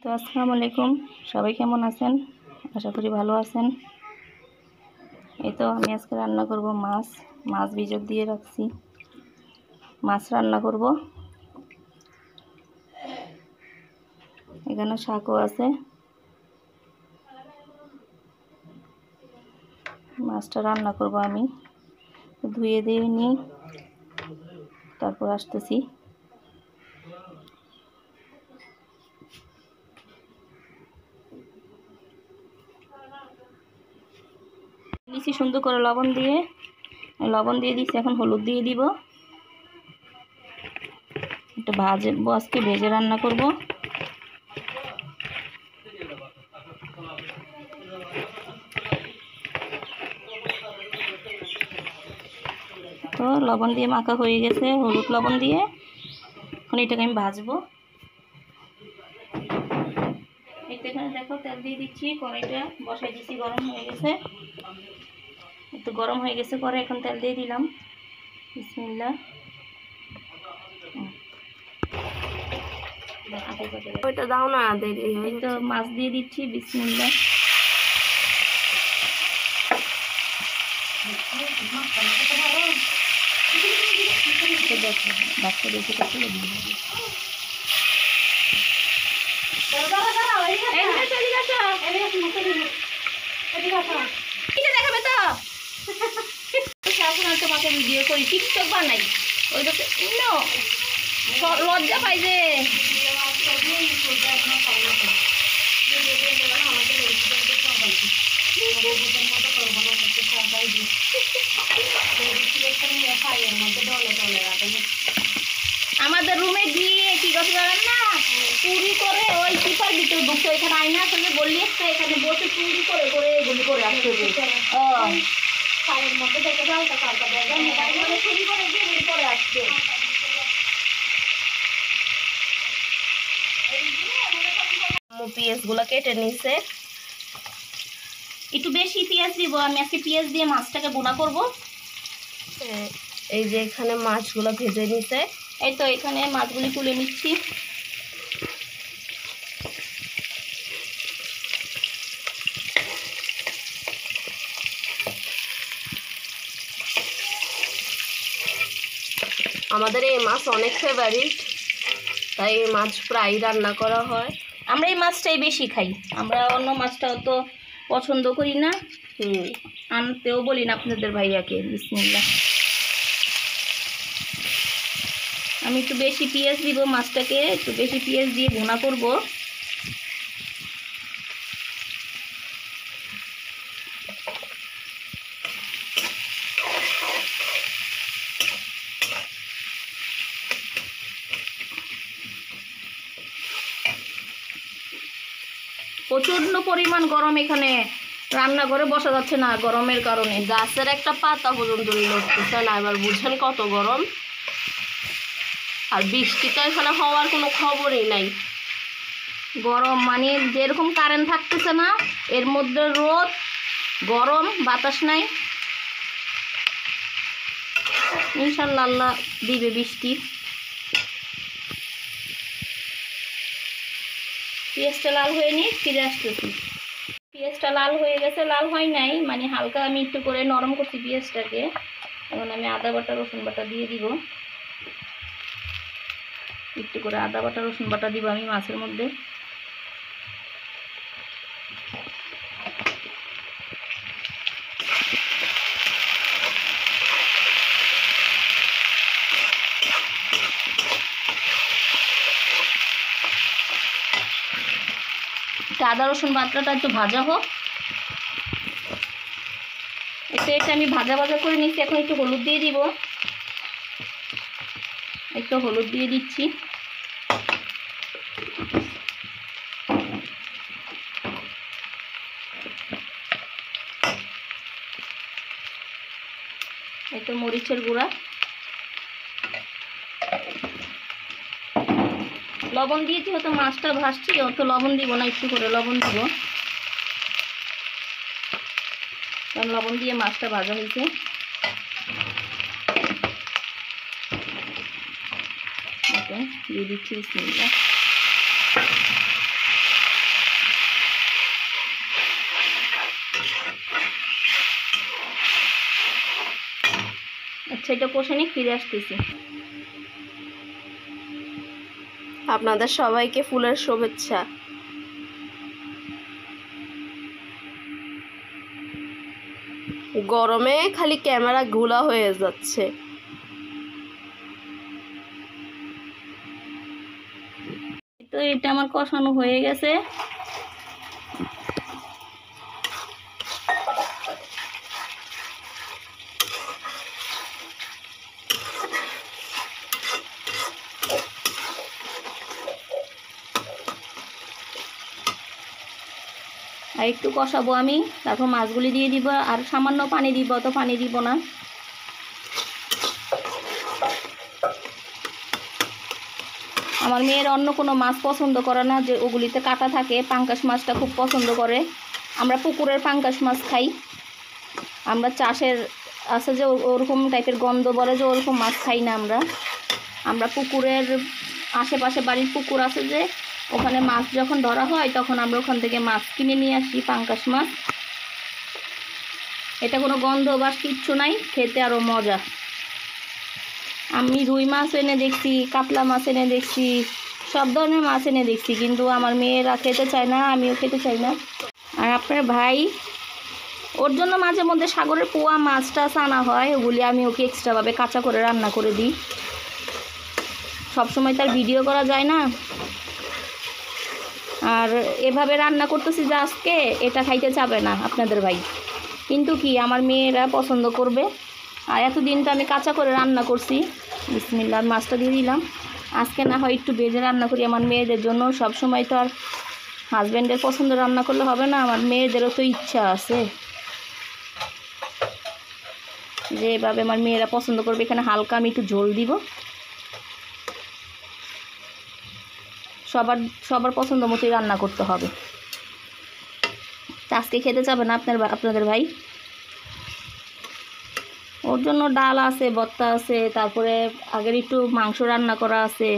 তো আসসালামু আলাইকুম, সবাই কেমন আছেন? আশা করি ভালো আছেন। এই তো আমি আজকে রান্না করব মাছ ভিজর দিয়ে রাখছি। মাছ রান্না করব। এখানে শাকও আছে। মাছটা রান্না করব আমি। ধুয়ে দিয়ে নিই, তারপর আসতেছি। নিচে সুন্দর করে লবণ দিয়ে দিচ্ছি। এখন হলুদ দিয়ে দিব। একটু আজকে ভেজে রান্না করব। তো লবণ দিয়ে মাখা হয়ে গেছে, হলুদ লবণ দিয়ে। এখন এটাকে আমি ভাজবো। এখানে দেখো তেল দিয়ে দিচ্ছি, কড়াইটা বসাই দিচ্ছি, গরম হয়ে গেছে। একটু গরম হয়ে গেছে, পরে এখন তেল দিয়ে দিলাম। বিসমিল্লাহ। ওইটা দাও না, এই তো মাছ দিয়ে দিচ্ছি। বিসমিল্লাহ। বাচ্চা দেখে দেখাবে তো তোমাকে ভিডিও করি, টিকটক বানাই। ওইটা লজ্জা পাই যে। আমাদের রুমে গিয়ে কি কথা জানেন না, চুরি করে ওই চিপার ভিতরে ঢুকছে। ওইখানে আয়না আসলে বললি একটা, এখানে বসে চুরি করে করে এগুলি করে আসতে চুরি করে দিয়ে করে আসছে। পেঁয়াজ গুলা কেটে নিছে। একটু বেশি পেঁয়াজ দিব আমি আজকে। পেঁয়াজ দিয়ে মাছটাকে বোনা করব। এই যে এখানে মাছগুলো ভেজে নিছে। এই তো এখানে মাছগুলি তুলে নিচ্ছি। আমাদের এই মাছ অনেক ফেভারিট, তাই এই মাছ প্রায় রান্না করা হয়। আমরা এই মাছটাই বেশি খাই। আমরা অন্য মাছটা অত পছন্দ করি না, আনতেও বলি না আপনাদের ভাইয়াকে। বিসমিল্লাহ। আমি একটু বেশি পেঁয়াজ দিব, মাছটাকে একটু বেশি পেঁয়াজ দিয়ে ভুনা করব। প্রচন্ড পরিমাণ গরম, এখানে রান্নাঘরে বসা যাচ্ছে না গরমের কারণে। গাছের একটা পাতা পর্যন্ত লড়তেছে না। এবার বুঝেন কত গরম। আর বৃষ্টি তো এখানে হওয়ার কোনো খবরই নাই। গরম মানে যেরকম কারেন্ট থাকতেছে না, এর মধ্যে রোদ, গরম, বাতাস নাই। ইনশাল্লাহ আল্লাহ দিবে বৃষ্টি। পেঁয়াজটা লাল হয়ে নিয়ে ফিরে আসতেছি। পেঁয়াজটা লাল হয়ে গেছে, লাল হয় নাই মানে হালকা আমি একটু করে নরম করছি পেঁয়াজটাকে। এখন আমি আদা বাটা রসুন বাটা দিয়ে দিব। একটু করে আদা বাটা রসুন বাটা দিব আমি মাছের মধ্যে। আদা রসুন বাটাটা একটু ভাজা হোক। এটা আমি ভাজা ভাজা করে নিচ্ছি। এখন একটু হলুদ দিয়ে দিব। একটু হলুদ দিয়ে দিচ্ছি। একটু মরিচের গুঁড়া, লবণ দিয়েছি। হয়তো মাছটা ভাজছি, অত লবণ দিব না, একটু করে লবণ দিব, কারণ লবণ দিয়ে মাছটা ভাজা হয়েছে। দিয়ে দিচ্ছি বিসমিল্লাহ। আচ্ছা এটা কষে নিয়ে ফিরে আসতেছি। আপনাদের সবাইকে ফুলের শুভেচ্ছা। গরমে খালি ক্যামেরা ঘোলা হয়ে যাচ্ছে। তো এটা আমার কষানো হয়ে গেছে। আর একটু কষাবো আমি, তারপর মাছগুলি দিয়ে দিব, আর সামান্য পানি দিব, অত পানি দিব না। আমার মেয়ের অন্য কোনো মাছ পছন্দ করে না, যে ওগুলিতে কাটা থাকে। পাঙ্গাস মাছটা খুব পছন্দ করে। আমরা পুকুরের পাঙ্গাস মাছ খাই, আমরা চাষের আছে যে ওরকম টাইপের গন্ধ বলে যে ওরকম মাছ খাই না আমরা। আমরা পুকুরের আশেপাশে বাড়ির পুকুর আছে যে, ওখানে মাছ যখন ধরা হয় তখন আমরা ওখান থেকে মাছ কিনে নিয়ে আসি, পাঙ্গাস মাছ। এটা কোনো গন্ধ বা কিচ্ছু নাই, খেতে আরও মজা। আমি রুই মাছ এনে দেখছি, কাতলা মাছ এনে দেখছি, সব ধরনের মাছ এনে দেখছি, কিন্তু আমার মেয়েরা খেতে চায় না, আমিও খেতে চাই না। আর আপনার ভাই, ওর জন্য মাঝে মধ্যে সাগরের পোয়া মাছটা আনা হয়, ওগুলি আমি ওকে এক্সট্রাভাবে কাঁচা করে রান্না করে দিই। সবসময় তার ভিডিও করা যায় না। আর এভাবে রান্না করতেছি যে আজকে এটা খাইতে চাবে না আপনাদের ভাই, কিন্তু কি আমার মেয়েরা পছন্দ করবে। আর এতদিন তো আমি কাঁচা করে রান্না করছি। বিসমিল্লাহ, মাছটা দিয়ে দিলাম। আজকে না হয় একটু ভেজে রান্না করি আমার মেয়েদের জন্য। সব সময় তো আর হাজব্যান্ডের পছন্দ রান্না করলে হবে না, আমার মেয়েদেরও তো ইচ্ছা আছে যে এভাবে আমার মেয়েরা পছন্দ করবে। এখানে হালকা আমি একটু ঝোল দিব। সবার পছন্দ মতোই রান্না করতে হবে। আজকে খেতে চাবে না আপনাদের ভাই, ওর জন্য ডাল আছে, ভর্তা আছে, তারপরে আগের একটু মাংস রান্না করা আছে।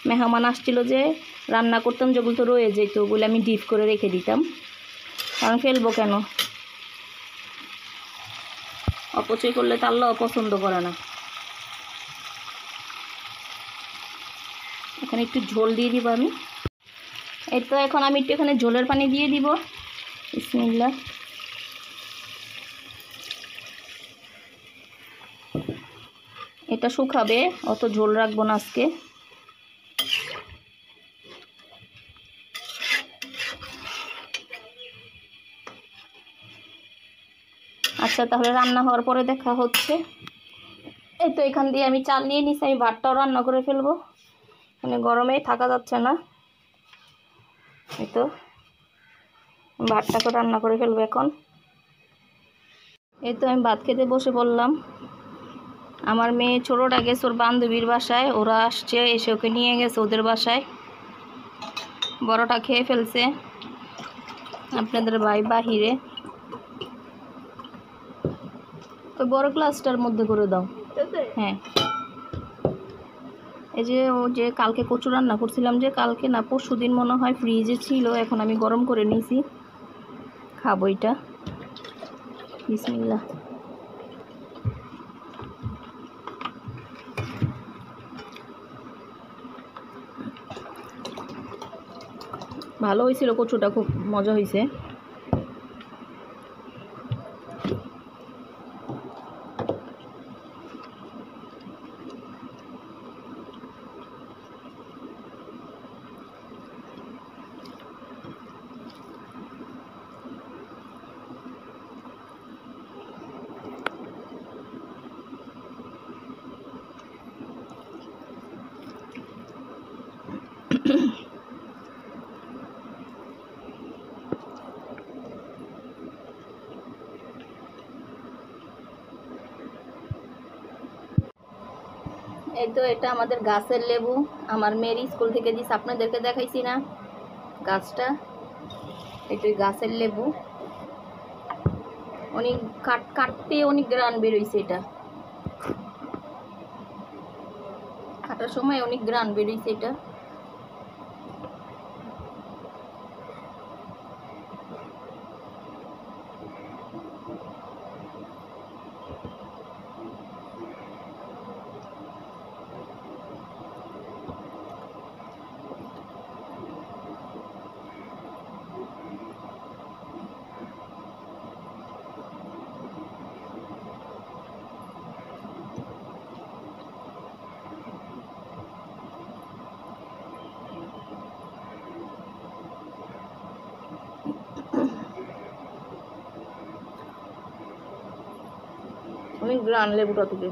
মেহমান আসছিল যে রান্না করতাম, যেগুলো তো রয়ে যেত ওগুলো আমি ডিপ করে রেখে দিতাম, কারণ ফেলবো কেন, অপচয় করলে তো আল্লাহ পছন্দ করে না। এখানে একটু ঝোল দিয়ে দিব আমি। এই তো এখন আমি একটু এখানে ঝোলের পানি দিয়ে দিব। বিসমিল্লাহ। এটা শুকাবে, অত ঝোল রাখবো না আজকে। আচ্ছা তাহলে রান্না হওয়ার পরে দেখা হচ্ছে। এই তো এখান দিয়ে আমি চাল নিয়ে নিচ্ছি, আমি ভাতটাও রান্না করে ফেলবো, মানে গরমে থাকা যাচ্ছে না। এই তো ভাতটাকে রান্না করে ফেলবো এখন। এই তো আমি ভাত খেতে বসে পড়লাম। আমার মেয়ে ছোটোটা গেছে ওর বান্ধবীর বাসায়, ওরা আসছে, এসে ওকে নিয়ে গেছে ওদের বাসায়। বড়টা খেয়ে ফেলছে, আপনাদের ভাই বাহিরে। ওই বড় গ্লাসটার মধ্যে করে দাও। হ্যাঁ, এই যে ও যে কালকে কচু রান্না করছিলাম, যে কালকে না পরশুদিন মনে হয়, ফ্রিজে ছিল, এখন আমি গরম করে নিয়েছি, খাবো এটা। বিসমিল্লাহ। ভালো হয়েছিল কচুটা, খুব মজা হয়েছে। এই তো এটা আমাদের গাছের লেবু, আমার মেয়ের স্কুল থেকে দিস, আপনাদেরকে দেখাইছি না গাছটা। এটাই গাছের লেবু, অনেক কাটতে অনেক গ্রান বেরোইছে। এটা কাটার সময় অনেক গ্রান বেরোইছে এটা। অনেক গ্রান লেবুটা থেকে।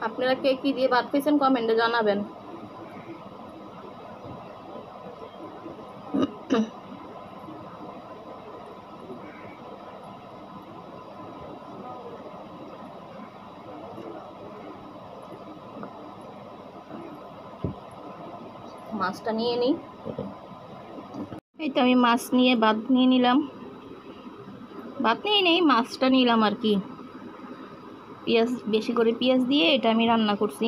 আপনারা কে কি দিয়ে ভাত খেয়েছেন কমেন্টে জানাবেন। মাছটা নিয়ে নিই। এই তো আমি মাছ নিয়ে ভাত নিয়ে নিলাম, ভাত নিয়ে নেই মাছটা নিলাম আর কি। পেঁয়াজ বেশি করে পেঁয়াজ দিয়ে এটা আমি রান্না করছি।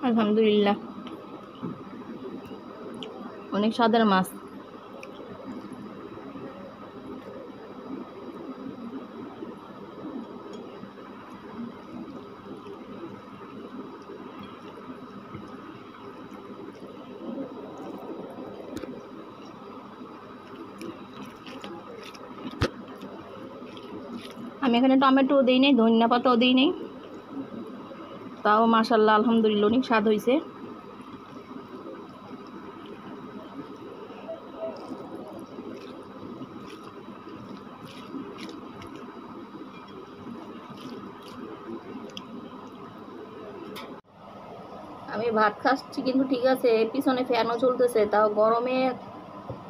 আলহামদুলিল্লাহ অনেক স্বাদের মাছ। আমি এখানে টমেটো দিই নেই, ধনিয়া পাতাও দিই নেই, তাও মাশাআল্লাহ আলহামদুলিল্লাহ অনেক স্বাদ হয়েছে। আমি ভাত খাচ্ছি কিন্তু ঠিক আছে, পিছনে ফ্যানও চলতেছে, তাও গরমে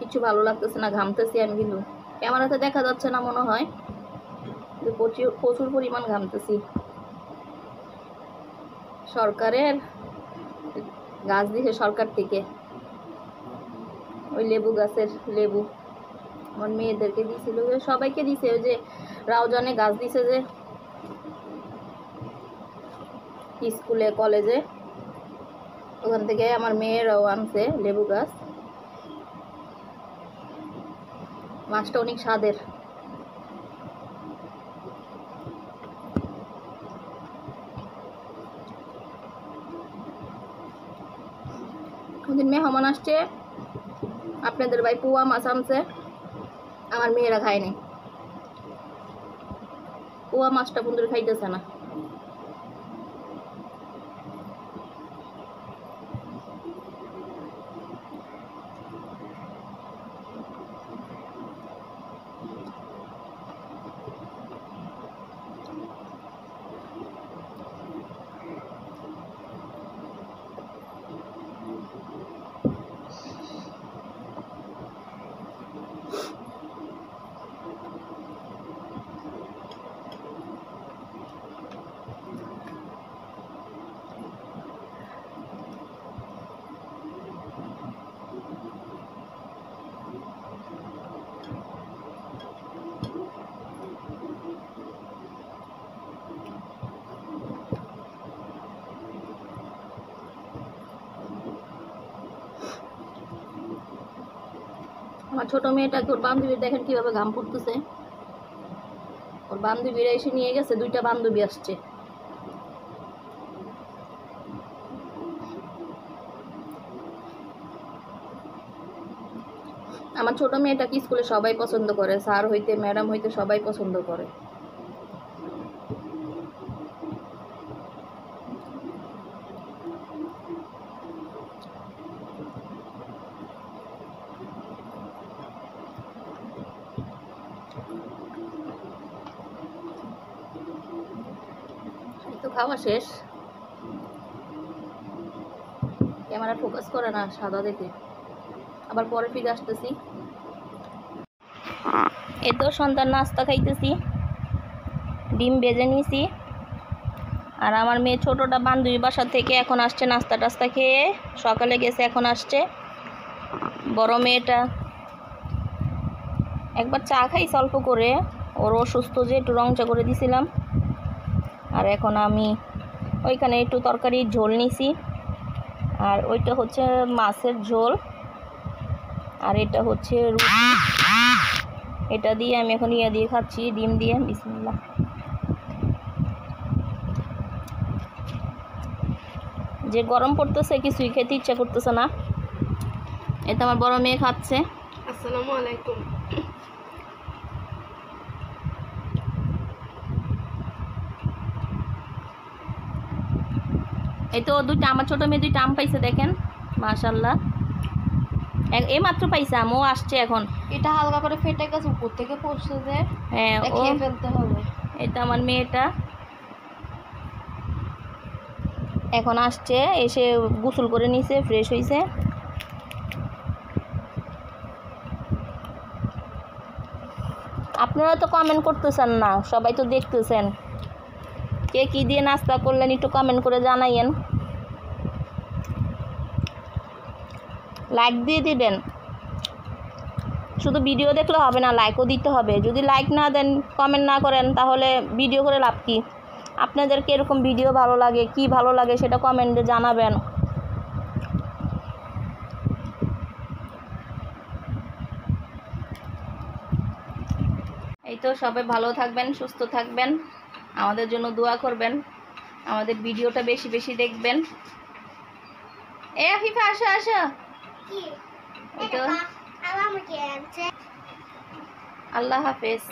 কিছু ভালো লাগতেছে না, ঘামতেছি আমি। কিন্তু ক্যামেরাতে দেখা যাচ্ছে না মনে হয়, কিন্তু প্রচুর পরিমাণ ঘামতেছি। সরকারের গাছ দিছে সরকার থেকে, ওই লেবু গাছের লেবু আমার মেয়েদেরকে দিছিল, সবাইকে দিছে। ওই যে রাউজানে গাছ দিছে যে স্কুলে কলেজে, ওখান থেকে আমার মেয়েরাও আনছে লেবু গাছ। মাছটা অনেক স্বাদের। ওদিন মেহমান আসছে, আপনাদের ভাই পুয়া মাছ আনছে, আমার মেয়েরা খায়নি। পুয়া মাছটা বন্ধুরা খাইতেছে না। আমার ছোট মেয়েটাকে ওর বান্ধবী দেখেন কিভাবে ঘাম পড়তেছে। ওর বান্ধবীরা এসে নিয়ে গেছে, 2টা বান্ধবী আসছে। আমার ছোট মেয়েটাকে স্কুলে সবাই পছন্দ করে, স্যার হইতে ম্যাডাম হইতে সবাই পছন্দ করে। তো খাওয়া শেষ, ক্যামেরা ফোকাস করে না সাদা দেখে, আবার পরে ফিরে আসতেছি। এই তো সন্ধ্যার নাস্তা খাইতেছি, ডিম ভেজে নিয়েছি। আর আমার মেয়ে ছোটোটা বান্ধবী বাসা থেকে এখন আসছে নাস্তা টাস্তা খেয়ে, সকালে গেছে এখন আসছে। বড় মেয়েটা একবার চা খাইছি অল্প করে, ওর অসুস্থ যে একটু রং চা করে দিছিলাম। আর এখন আমি ওইখানে একটু তরকারির ঝোল নিছি, আর ওইটা হচ্ছে মাছের ঝোল, আর এটা হচ্ছে রুটি। এটা দিয়ে আমি এখন ইয়ে দিয়ে খাচ্ছি, ডিম দিয়ে। বিসমিল্লাহ। যে গরম পড়তেছে কিছুই খেতে ইচ্ছা করতেছে না। এটা আমার বড় মেয়ে খাচ্ছে। আসসালামু আলাইকুম। এই তো দুইটা, আমার ছোট মেয়ে দুইটা আম পাইছে দেখেন, মাশাল্লাহ। এই মাত্র পাইছে আম, ও আসছে এখন। এটা হালকা করে ফেটে গেছে, উপর থেকে পড়ছে যে হ্যাঁ, ও খেয়ে ফেলতে হবে। এটা আমার মেয়েটা এখন আসছে, এসে গোসল করে নিছে, ফ্রেশ হয়েছে। আপনারা তো কমেন্ট করতেছেন না, সবাই তো দেখতেছেন। কে কী দিয়ে নাস্তা করলেন একটু কমেন্ট করে জানাইয়েন, লাইক দিয়ে দিবেন। শুধু ভিডিও দেখলে হবে না, লাইকও দিতে হবে। যদি লাইক না দেন, কমেন্ট না করেন, তাহলে ভিডিও করে লাভ কি? আপনাদের কীরকম ভিডিও ভালো লাগে, কি ভালো লাগে সেটা কমেন্টে জানাবেন। এই তো, সবাই ভালো থাকবেন, সুস্থ থাকবেন, আমাদের জন্য দোয়া করবেন, আমাদের ভিডিওটা বেশি বেশি দেখবেন। এ আফিফা, আসো আসো। এই তো, আল্লাহ হাফেজ।